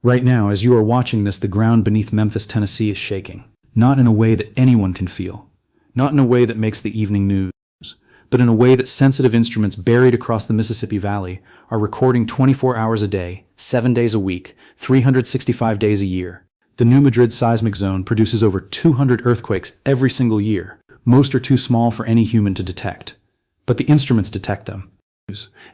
Right now, as you are watching this, the ground beneath Memphis, Tennessee is shaking. Not in a way that anyone can feel. Not in a way that makes the evening news. But in a way that sensitive instruments buried across the Mississippi Valley are recording 24 hours a day, 7 days a week, 365 days a year. The new Madrid Seismic Zone produces over 200 earthquakes every single year. Most are too small for any human to detect. But the instruments detect them.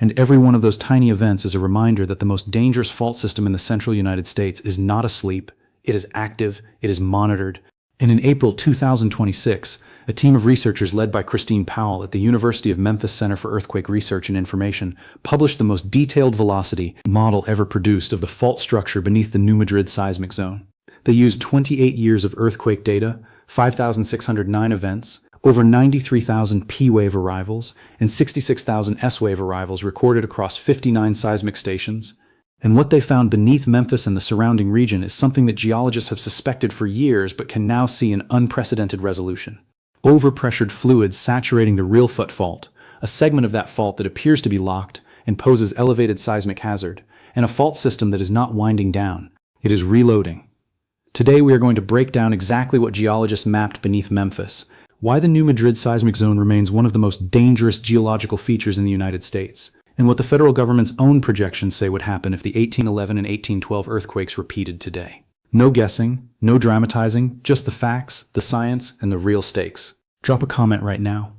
And every one of those tiny events is a reminder that the most dangerous fault system in the central United States is not asleep, it is active, it is monitored. And in April 2026, a team of researchers led by Christine Powell at the University of Memphis Center for Earthquake Research and Information published the most detailed velocity model ever produced of the fault structure beneath the new Madrid Seismic Zone. They used 28 years of earthquake data, 5,609 events, over 93,000 P-wave arrivals, and 66,000 S-wave arrivals recorded across 59 seismic stations. And what they found beneath Memphis and the surrounding region is something that geologists have suspected for years but can now see in unprecedented resolution. Overpressured fluids saturating the Reelfoot Fault, a segment of that fault that appears to be locked and poses elevated seismic hazard, and a fault system that is not winding down, it is reloading. Today we are going to break down exactly what geologists mapped beneath Memphis, why the new Madrid Seismic Zone remains one of the most dangerous geological features in the United States, and what the federal government's own projections say would happen if the 1811 and 1812 earthquakes repeated today. No guessing, no dramatizing, just the facts, the science, and the real stakes. Drop a comment right now.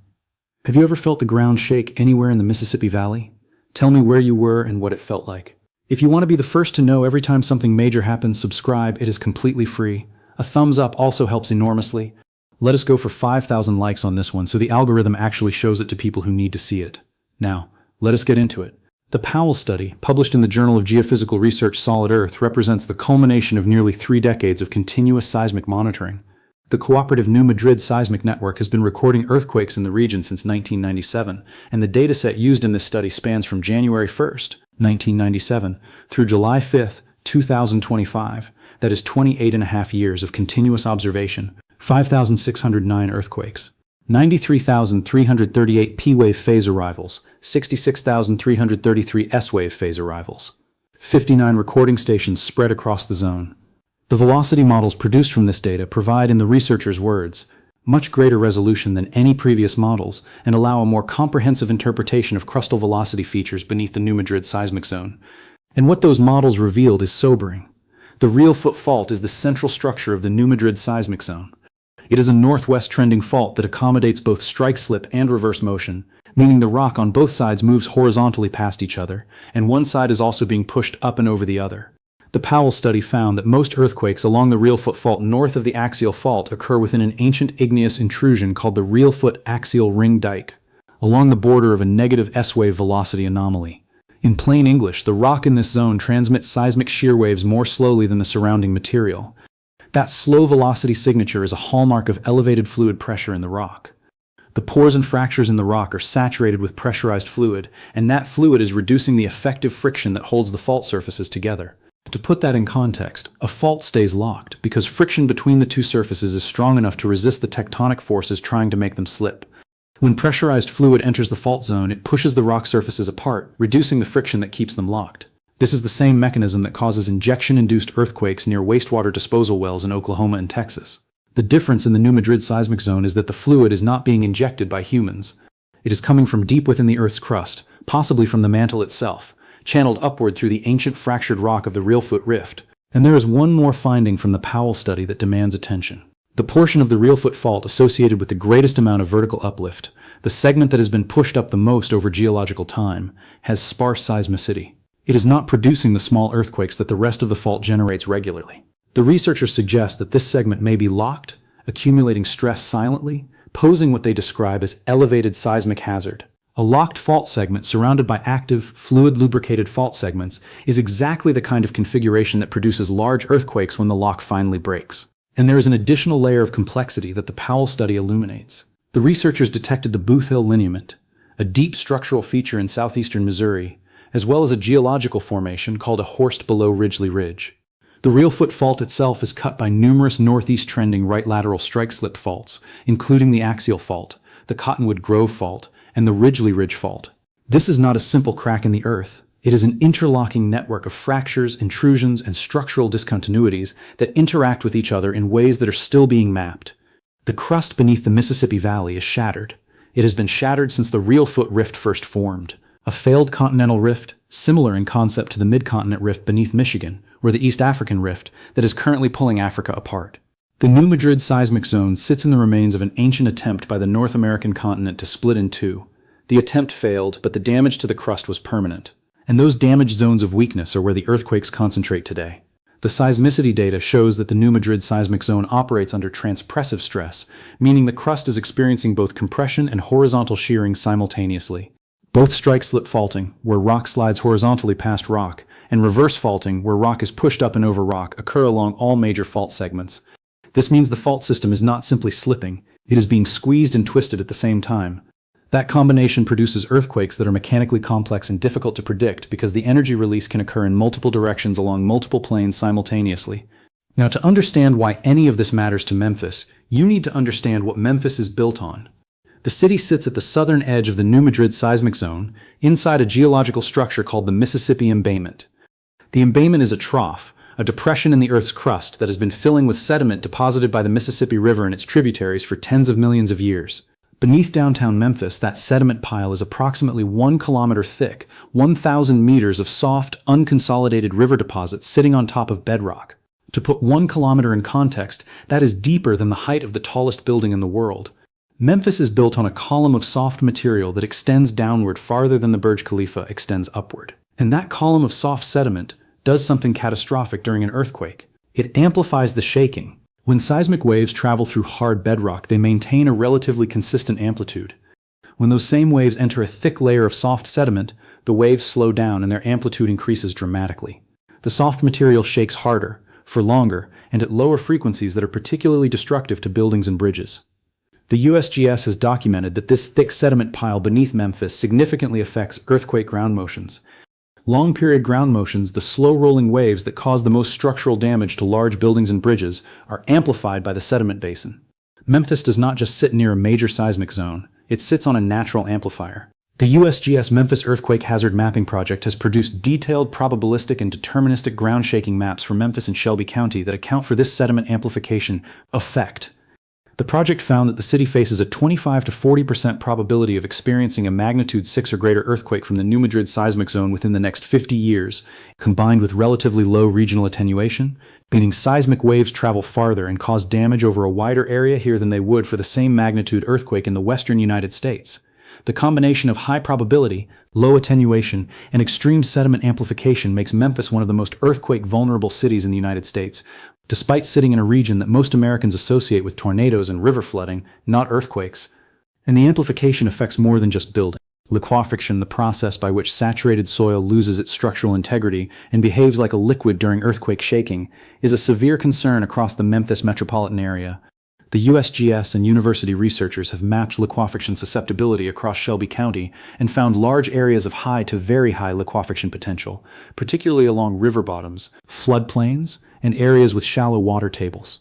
Have you ever felt the ground shake anywhere in the Mississippi Valley? Tell me where you were and what it felt like. If you want to be the first to know every time something major happens, subscribe. It is completely free. A thumbs up also helps enormously. Let us go for 5,000 likes on this one so the algorithm actually shows it to people who need to see it. Now, let us get into it. The Powell study, published in the Journal of Geophysical Research Solid Earth, represents the culmination of nearly 3 decades of continuous seismic monitoring. The cooperative New Madrid Seismic Network has been recording earthquakes in the region since 1997, and the dataset used in this study spans from January 1st, 1997, through July 5th, 2025. That is 28.5 years of continuous observation, 5,609 earthquakes, 93,338 P-wave phase arrivals, 66,333 S-wave phase arrivals, 59 recording stations spread across the zone. The velocity models produced from this data provide, in the researchers' words, much greater resolution than any previous models and allow a more comprehensive interpretation of crustal velocity features beneath the new Madrid Seismic Zone. And what those models revealed is sobering. The Reelfoot Fault is the central structure of the new Madrid Seismic Zone. It is a northwest trending fault that accommodates both strike slip and reverse motion, meaning the rock on both sides moves horizontally past each other, and one side is also being pushed up and over the other. The Powell study found that most earthquakes along the Reelfoot Fault north of the axial fault occur within an ancient igneous intrusion called the Reelfoot Axial Ring Dike, along the border of a negative S-wave velocity anomaly. In plain English, the rock in this zone transmits seismic shear waves more slowly than the surrounding material. That slow velocity signature is a hallmark of elevated fluid pressure in the rock. The pores and fractures in the rock are saturated with pressurized fluid, and that fluid is reducing the effective friction that holds the fault surfaces together. To put that in context, a fault stays locked because friction between the two surfaces is strong enough to resist the tectonic forces trying to make them slip. When pressurized fluid enters the fault zone, it pushes the rock surfaces apart, reducing the friction that keeps them locked. This is the same mechanism that causes injection-induced earthquakes near wastewater disposal wells in Oklahoma and Texas. The difference in the new Madrid Seismic Zone is that the fluid is not being injected by humans. It is coming from deep within the Earth's crust, possibly from the mantle itself, channeled upward through the ancient fractured rock of the Reelfoot Rift. And there is one more finding from the Powell study that demands attention. The portion of the Reelfoot Fault associated with the greatest amount of vertical uplift, the segment that has been pushed up the most over geological time, has sparse seismicity. It is not producing the small earthquakes that the rest of the fault generates regularly. The researchers suggest that this segment may be locked, accumulating stress silently, posing what they describe as elevated seismic hazard. A locked fault segment surrounded by active, fluid-lubricated fault segments is exactly the kind of configuration that produces large earthquakes when the lock finally breaks. And there is an additional layer of complexity that the Powell study illuminates. The researchers detected the Booth Hill lineament, a deep structural feature in southeastern Missouri, as well as a geological formation called a horst below Ridgely Ridge. The Reelfoot Fault itself is cut by numerous northeast-trending right lateral strike-slip faults, including the Axial Fault, the Cottonwood Grove Fault, and the Ridgely Ridge Fault. This is not a simple crack in the earth. It is an interlocking network of fractures, intrusions, and structural discontinuities that interact with each other in ways that are still being mapped. The crust beneath the Mississippi Valley is shattered. It has been shattered since the Reelfoot Rift first formed, a failed continental rift similar in concept to the mid-continent rift beneath Michigan, or the East African rift that is currently pulling Africa apart. The new Madrid Seismic Zone sits in the remains of an ancient attempt by the North American continent to split in two. The attempt failed, but the damage to the crust was permanent. And those damaged zones of weakness are where the earthquakes concentrate today. The seismicity data shows that the new Madrid Seismic Zone operates under transpressive stress, meaning the crust is experiencing both compression and horizontal shearing simultaneously. Both strike-slip faulting, where rock slides horizontally past rock, and reverse faulting, where rock is pushed up and over rock, occur along all major fault segments. This means the fault system is not simply slipping, it is being squeezed and twisted at the same time. That combination produces earthquakes that are mechanically complex and difficult to predict because the energy release can occur in multiple directions along multiple planes simultaneously. Now, to understand why any of this matters to Memphis, you need to understand what Memphis is built on. The city sits at the southern edge of the New Madrid Seismic Zone, inside a geological structure called the Mississippi Embayment. The embayment is a trough, a depression in the Earth's crust that has been filling with sediment deposited by the Mississippi River and its tributaries for tens of millions of years. Beneath downtown Memphis, that sediment pile is approximately 1 kilometer thick, 1,000 meters of soft, unconsolidated river deposits sitting on top of bedrock. To put 1 kilometer in context, that is deeper than the height of the tallest building in the world. Memphis is built on a column of soft material that extends downward farther than the Burj Khalifa extends upward. And that column of soft sediment does something catastrophic during an earthquake. It amplifies the shaking. When seismic waves travel through hard bedrock, they maintain a relatively consistent amplitude. When those same waves enter a thick layer of soft sediment, the waves slow down and their amplitude increases dramatically. The soft material shakes harder, for longer, and at lower frequencies that are particularly destructive to buildings and bridges. The USGS has documented that this thick sediment pile beneath Memphis significantly affects earthquake ground motions. Long-period ground motions, the slow-rolling waves that cause the most structural damage to large buildings and bridges, are amplified by the sediment basin. Memphis does not just sit near a major seismic zone, it sits on a natural amplifier. The USGS Memphis Earthquake Hazard Mapping Project has produced detailed probabilistic and deterministic ground shaking maps for Memphis and Shelby County that account for this sediment amplification effect. The project found that the city faces a 25 to 40% probability of experiencing a magnitude 6 or greater earthquake from the New Madrid Seismic Zone within the next 50 years, combined with relatively low regional attenuation, meaning seismic waves travel farther and cause damage over a wider area here than they would for the same magnitude earthquake in the western United States. The combination of high probability, low attenuation, and extreme sediment amplification makes Memphis one of the most earthquake-vulnerable cities in the United States, despite sitting in a region that most Americans associate with tornadoes and river flooding, not earthquakes. And the amplification affects more than just building. Liquefaction, the process by which saturated soil loses its structural integrity and behaves like a liquid during earthquake shaking, is a severe concern across the Memphis metropolitan area. The USGS and university researchers have mapped liquefaction susceptibility across Shelby County and found large areas of high to very high liquefaction potential, particularly along river bottoms, floodplains, and areas with shallow water tables.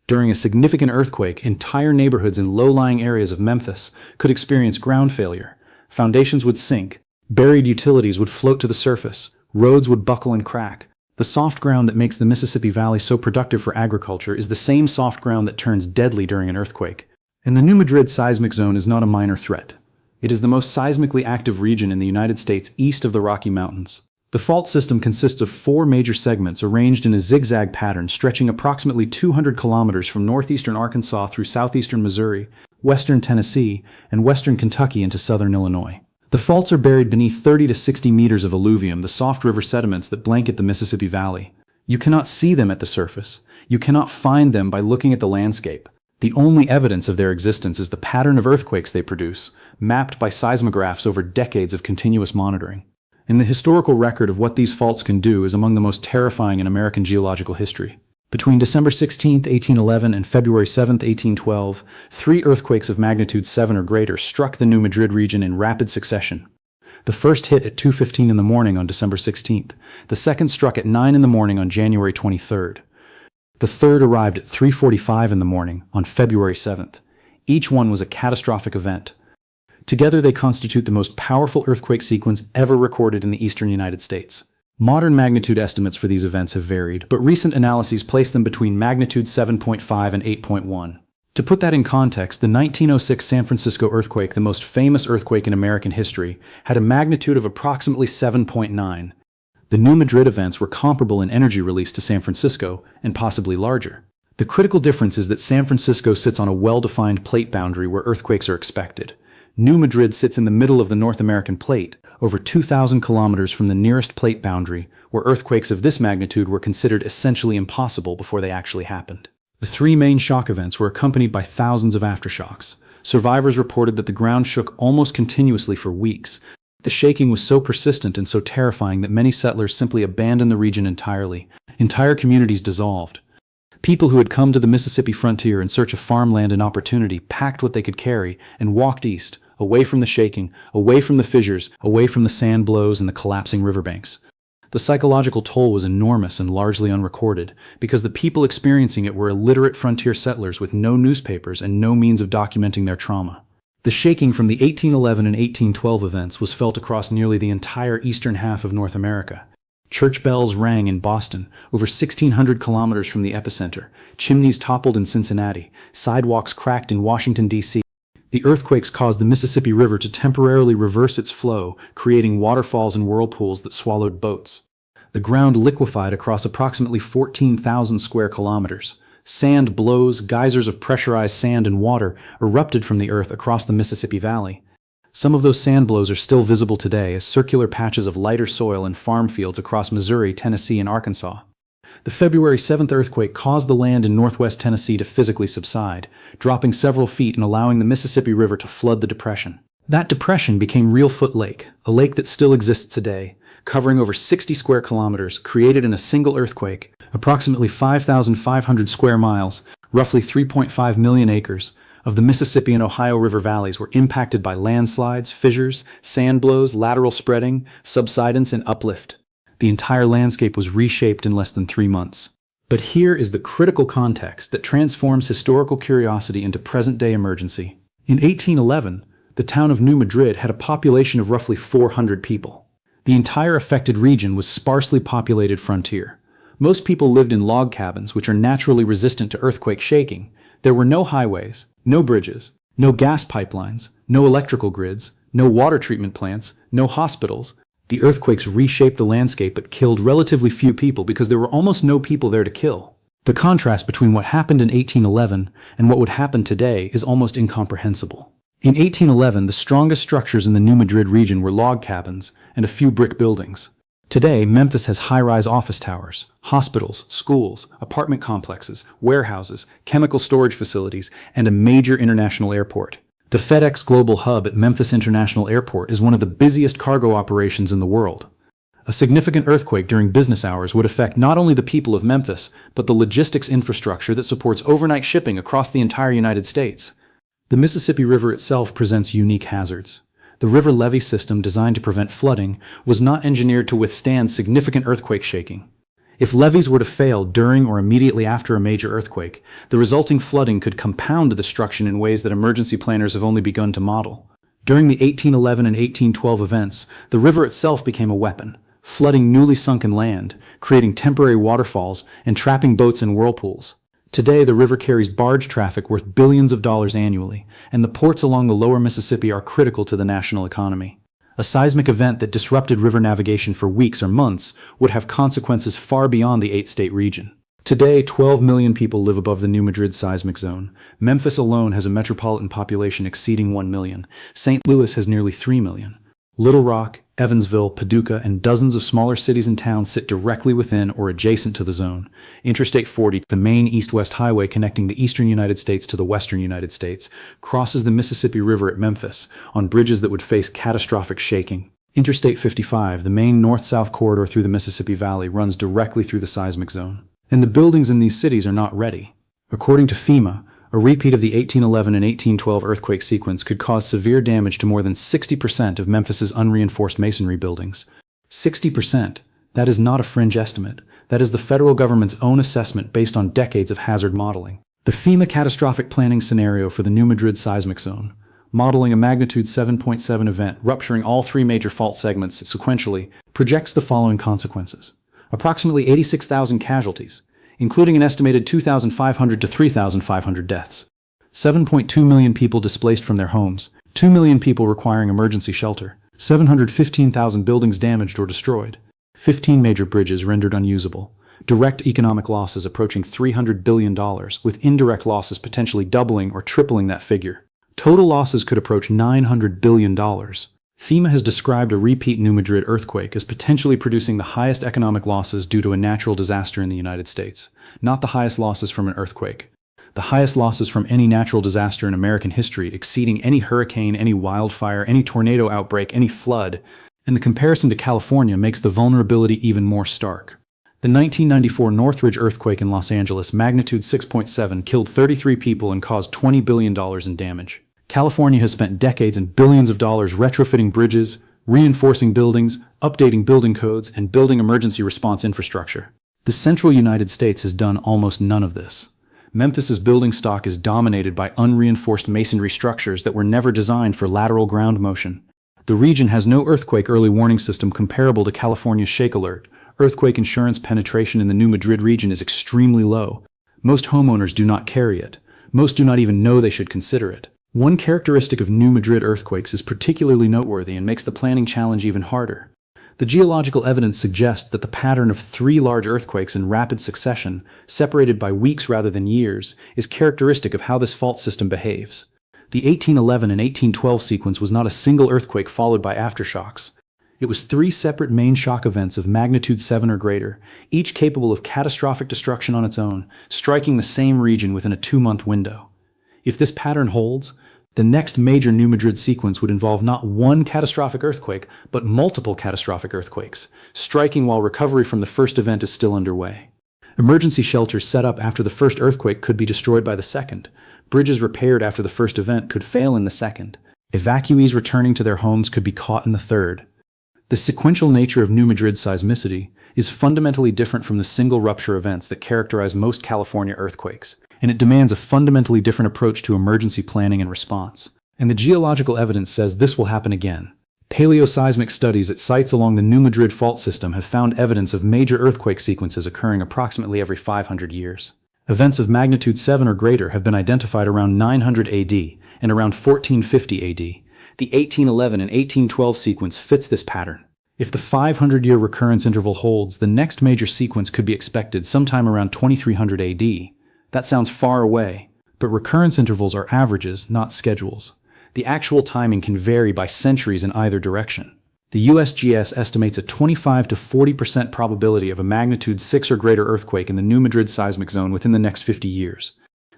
During a significant earthquake, entire neighborhoods in low-lying areas of Memphis could experience ground failure. Foundations would sink, buried utilities would float to the surface, roads would buckle and crack. The soft ground that makes the Mississippi Valley so productive for agriculture is the same soft ground that turns deadly during an earthquake. And the New Madrid Seismic Zone is not a minor threat. It is the most seismically active region in the United States east of the Rocky Mountains. The fault system consists of 4 major segments arranged in a zigzag pattern stretching approximately 200 kilometers from northeastern Arkansas through southeastern Missouri, western Tennessee, and western Kentucky into southern Illinois. The faults are buried beneath 30 to 60 meters of alluvium, the soft river sediments that blanket the Mississippi Valley. You cannot see them at the surface. You cannot find them by looking at the landscape. The only evidence of their existence is the pattern of earthquakes they produce, mapped by seismographs over decades of continuous monitoring. And the historical record of what these faults can do is among the most terrifying in American geological history. Between December 16, 1811 and February 7, 1812, 3 earthquakes of magnitude 7 or greater struck the New Madrid region in rapid succession. The first hit at 2:15 in the morning on December 16th. The second struck at 9 in the morning on January 23rd. The third arrived at 3:45 in the morning on February 7th. Each one was a catastrophic event. Together, they constitute the most powerful earthquake sequence ever recorded in the eastern United States. Modern magnitude estimates for these events have varied, but recent analyses place them between magnitude 7.5 and 8.1. To put that in context, the 1906 San Francisco earthquake, the most famous earthquake in American history, had a magnitude of approximately 7.9. The New Madrid events were comparable in energy release to San Francisco, and possibly larger. The critical difference is that San Francisco sits on a well-defined plate boundary where earthquakes are expected. New Madrid sits in the middle of the North American plate, over 2,000 kilometers from the nearest plate boundary, where earthquakes of this magnitude were considered essentially impossible before they actually happened. The three main shock events were accompanied by thousands of aftershocks. Survivors reported that the ground shook almost continuously for weeks. The shaking was so persistent and so terrifying that many settlers simply abandoned the region entirely. Entire communities dissolved. People who had come to the Mississippi frontier in search of farmland and opportunity packed what they could carry and walked east, away from the shaking, away from the fissures, away from the sand blows and the collapsing riverbanks. The psychological toll was enormous and largely unrecorded, because the people experiencing it were illiterate frontier settlers with no newspapers and no means of documenting their trauma. The shaking from the 1811 and 1812 events was felt across nearly the entire eastern half of North America. Church bells rang in Boston, over 1,600 kilometers from the epicenter. Chimneys toppled in Cincinnati. Sidewalks cracked in Washington, D.C. The earthquakes caused the Mississippi River to temporarily reverse its flow, creating waterfalls and whirlpools that swallowed boats. The ground liquefied across approximately 14,000 square kilometers. Sand blows, geysers of pressurized sand and water erupted from the earth across the Mississippi Valley. Some of those sand blows are still visible today as circular patches of lighter soil in farm fields across Missouri, Tennessee, and Arkansas. The February 7th earthquake caused the land in northwest Tennessee to physically subside, dropping several feet and allowing the Mississippi River to flood the depression. That depression became Reelfoot Lake, a lake that still exists today, covering over 60 square kilometers, created in a single earthquake, approximately 5,500 square miles, roughly 3.5 million acres, of the Mississippi and Ohio River valleys were impacted by landslides, fissures, sand blows, lateral spreading, subsidence, and uplift. The entire landscape was reshaped in less than 3 months. But here is the critical context that transforms historical curiosity into present-day emergency. In 1811, the town of New Madrid had a population of roughly 400 people. The entire affected region was sparsely populated frontier. Most people lived in log cabins, which are naturally resistant to earthquake shaking. There were no highways, no bridges, no gas pipelines, no electrical grids, no water treatment plants, no hospitals. The earthquakes reshaped the landscape but killed relatively few people because there were almost no people there to kill. The contrast between what happened in 1811 and what would happen today is almost incomprehensible. In 1811, the strongest structures in the New Madrid region were log cabins and a few brick buildings. Today, Memphis has high-rise office towers, hospitals, schools, apartment complexes, warehouses, chemical storage facilities, and a major international airport. The FedEx Global Hub at Memphis International Airport is one of the busiest cargo operations in the world. A significant earthquake during business hours would affect not only the people of Memphis, but the logistics infrastructure that supports overnight shipping across the entire United States. The Mississippi River itself presents unique hazards. The river levee system designed to prevent flooding was not engineered to withstand significant earthquake shaking. If levees were to fail during or immediately after a major earthquake, the resulting flooding could compound the destruction in ways that emergency planners have only begun to model. During the 1811 and 1812 events, the river itself became a weapon, flooding newly sunken land, creating temporary waterfalls, and trapping boats in whirlpools. Today, the river carries barge traffic worth billions of dollars annually, and the ports along the lower Mississippi are critical to the national economy. A seismic event that disrupted river navigation for weeks or months would have consequences far beyond the 8-state region. Today, 12 million people live above the New Madrid Seismic Zone. Memphis alone has a metropolitan population exceeding 1 million. St. Louis has nearly 3 million. Little Rock, Evansville, Paducah, and dozens of smaller cities and towns sit directly within or adjacent to the zone. Interstate 40, the main east-west highway connecting the eastern United States to the western United States, crosses the Mississippi River at Memphis on bridges that would face catastrophic shaking. Interstate 55, the main north-south corridor through the Mississippi Valley, runs directly through the seismic zone. And the buildings in these cities are not ready. According to FEMA, a repeat of the 1811 and 1812 earthquake sequence could cause severe damage to more than 60% of Memphis's unreinforced masonry buildings. 60%. That is not a fringe estimate. That is the federal government's own assessment based on decades of hazard modeling. The FEMA catastrophic planning scenario for the New Madrid Seismic Zone. modeling a magnitude 7.7 event rupturing all three major fault segments sequentially, projects the following consequences. Approximately 86,000 casualties, including an estimated 2,500 to 3,500 deaths. 7.2 million people displaced from their homes, 2 million people requiring emergency shelter, 715,000 buildings damaged or destroyed, 15 major bridges rendered unusable, direct economic losses approaching $300 billion, with indirect losses potentially doubling or tripling that figure. Total losses could approach $900 billion. FEMA has described a repeat New Madrid earthquake as potentially producing the highest economic losses due to a natural disaster in the United States, not the highest losses from an earthquake. The highest losses from any natural disaster in American history, exceeding any hurricane, any wildfire, any tornado outbreak, any flood, and the comparison to California makes the vulnerability even more stark. The 1994 Northridge earthquake in Los Angeles, magnitude 6.7, killed 33 people and caused $20 billion in damage. California has spent decades and billions of dollars retrofitting bridges, reinforcing buildings, updating building codes, and building emergency response infrastructure. The central United States has done almost none of this. Memphis's building stock is dominated by unreinforced masonry structures that were never designed for lateral ground motion. The region has no earthquake early warning system comparable to California's Shake Alert. Earthquake insurance penetration in the New Madrid region is extremely low. Most homeowners do not carry it. Most do not even know they should consider it. One characteristic of New Madrid earthquakes is particularly noteworthy and makes the planning challenge even harder. The geological evidence suggests that the pattern of 3 large earthquakes in rapid succession, separated by weeks rather than years, is characteristic of how this fault system behaves. The 1811 and 1812 sequence was not a single earthquake followed by aftershocks. It was 3 separate main shock events of magnitude 7 or greater, each capable of catastrophic destruction on its own, striking the same region within a 2-month window. If this pattern holds, the next major New Madrid sequence would involve not one catastrophic earthquake, but multiple catastrophic earthquakes, striking while recovery from the first event is still underway. Emergency shelters set up after the first earthquake could be destroyed by the second. Bridges repaired after the first event could fail in the second. Evacuees returning to their homes could be caught in the third. The sequential nature of New Madrid seismicity is fundamentally different from the single rupture events that characterize most California earthquakes, and it demands a fundamentally different approach to emergency planning and response. And the geological evidence says this will happen again. Paleoseismic studies at sites along the New Madrid fault system have found evidence of major earthquake sequences occurring approximately every 500 years. Events of magnitude 7 or greater have been identified around 900 AD and around 1450 AD. The 1811 and 1812 sequence fits this pattern. If the 500-year recurrence interval holds, the next major sequence could be expected sometime around 2300 AD. That sounds far away, but recurrence intervals are averages, not schedules. The actual timing can vary by centuries in either direction. The USGS estimates a 25 to 40% probability of a magnitude 6 or greater earthquake in the New Madrid Seismic Zone within the next 50 years.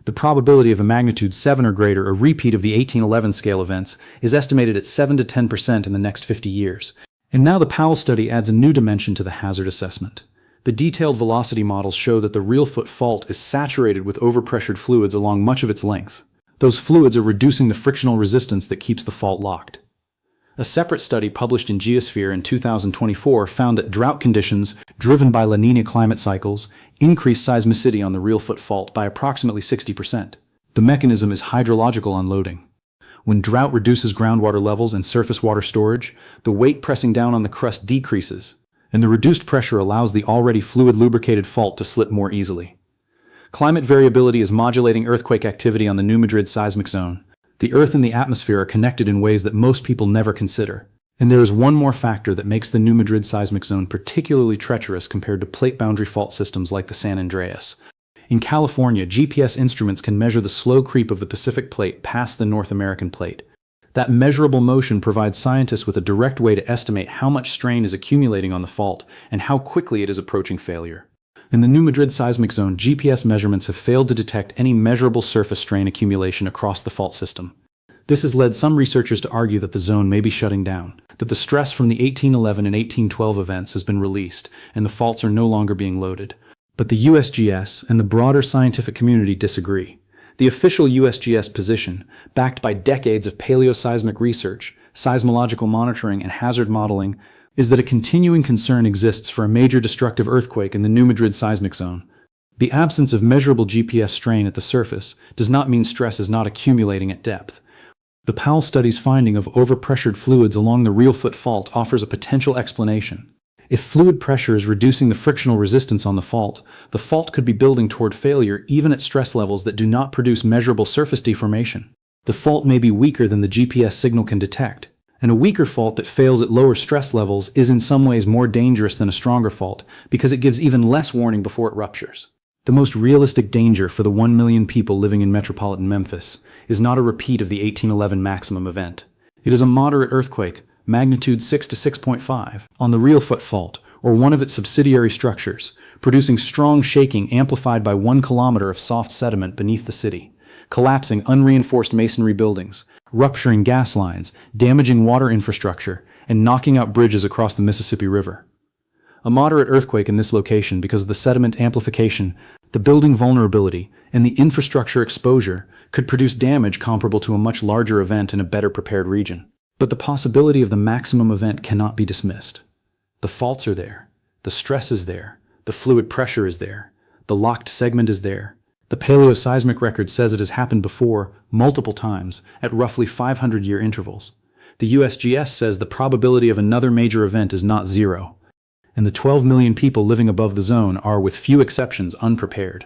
The probability of a magnitude 7 or greater, a repeat of the 1811 scale events, is estimated at 7 to 10% in the next 50 years. And now the Powell study adds a new dimension to the hazard assessment. The detailed velocity models show that the Reelfoot Fault is saturated with overpressured fluids along much of its length. Those fluids are reducing the frictional resistance that keeps the fault locked. A separate study published in Geosphere in 2024 found that drought conditions, driven by La Niña climate cycles, increase seismicity on the Reelfoot Fault by approximately 60%. The mechanism is hydrological unloading. When drought reduces groundwater levels and surface water storage, the weight pressing down on the crust decreases, and the reduced pressure allows the already fluid-lubricated fault to slip more easily. Climate variability is modulating earthquake activity on the New Madrid Seismic Zone. The Earth and the atmosphere are connected in ways that most people never consider. And there is one more factor that makes the New Madrid Seismic Zone particularly treacherous compared to plate boundary fault systems like the San Andreas. In California, GPS instruments can measure the slow creep of the Pacific Plate past the North American Plate. That measurable motion provides scientists with a direct way to estimate how much strain is accumulating on the fault and how quickly it is approaching failure. In the New Madrid Seismic Zone, GPS measurements have failed to detect any measurable surface strain accumulation across the fault system. This has led some researchers to argue that the zone may be shutting down, that the stress from the 1811 and 1812 events has been released, and the faults are no longer being loaded. But the USGS and the broader scientific community disagree. The official USGS position, backed by decades of paleoseismic research, seismological monitoring, and hazard modeling, is that a continuing concern exists for a major destructive earthquake in the New Madrid Seismic Zone. The absence of measurable GPS strain at the surface does not mean stress is not accumulating at depth. The Powell study's finding of overpressured fluids along the Reelfoot Fault offers a potential explanation. If fluid pressure is reducing the frictional resistance on the fault could be building toward failure even at stress levels that do not produce measurable surface deformation. The fault may be weaker than the GPS signal can detect, and a weaker fault that fails at lower stress levels is in some ways more dangerous than a stronger fault because it gives even less warning before it ruptures. The most realistic danger for the 1 million people living in metropolitan Memphis is not a repeat of the 1811 maximum event. It is a moderate earthquake, magnitude 6 to 6.5, on the Reelfoot Fault, or one of its subsidiary structures, producing strong shaking amplified by 1 kilometer of soft sediment beneath the city, collapsing unreinforced masonry buildings, rupturing gas lines, damaging water infrastructure, and knocking out bridges across the Mississippi River. A moderate earthquake in this location because of the sediment amplification, the building vulnerability, and the infrastructure exposure could produce damage comparable to a much larger event in a better prepared region. But the possibility of the maximum event cannot be dismissed. The faults are there, the stress is there, the fluid pressure is there, the locked segment is there. The paleoseismic record says it has happened before, multiple times, at roughly 500-year intervals. The USGS says the probability of another major event is not zero. And the 12 million people living above the zone are, with few exceptions, unprepared.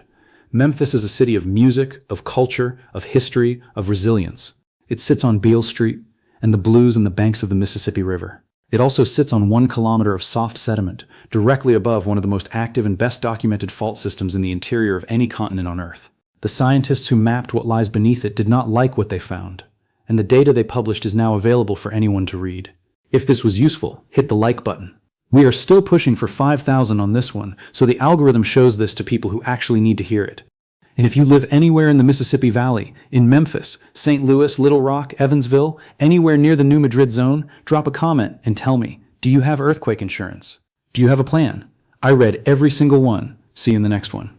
Memphis is a city of music, of culture, of history, of resilience. It sits on Beale Street and the blues and the banks of the Mississippi River. It also sits on 1 kilometer of soft sediment, directly above one of the most active and best documented fault systems in the interior of any continent on Earth. The scientists who mapped what lies beneath it did not like what they found, and the data they published is now available for anyone to read. If this was useful, hit the like button. We are still pushing for 5,000 on this one, so the algorithm shows this to people who actually need to hear it. And if you live anywhere in the Mississippi Valley, in Memphis, St. Louis, Little Rock, Evansville, anywhere near the new Madrid zone, drop a comment and tell me, do you have earthquake insurance? Do you have a plan? I read every single one. See you in the next one.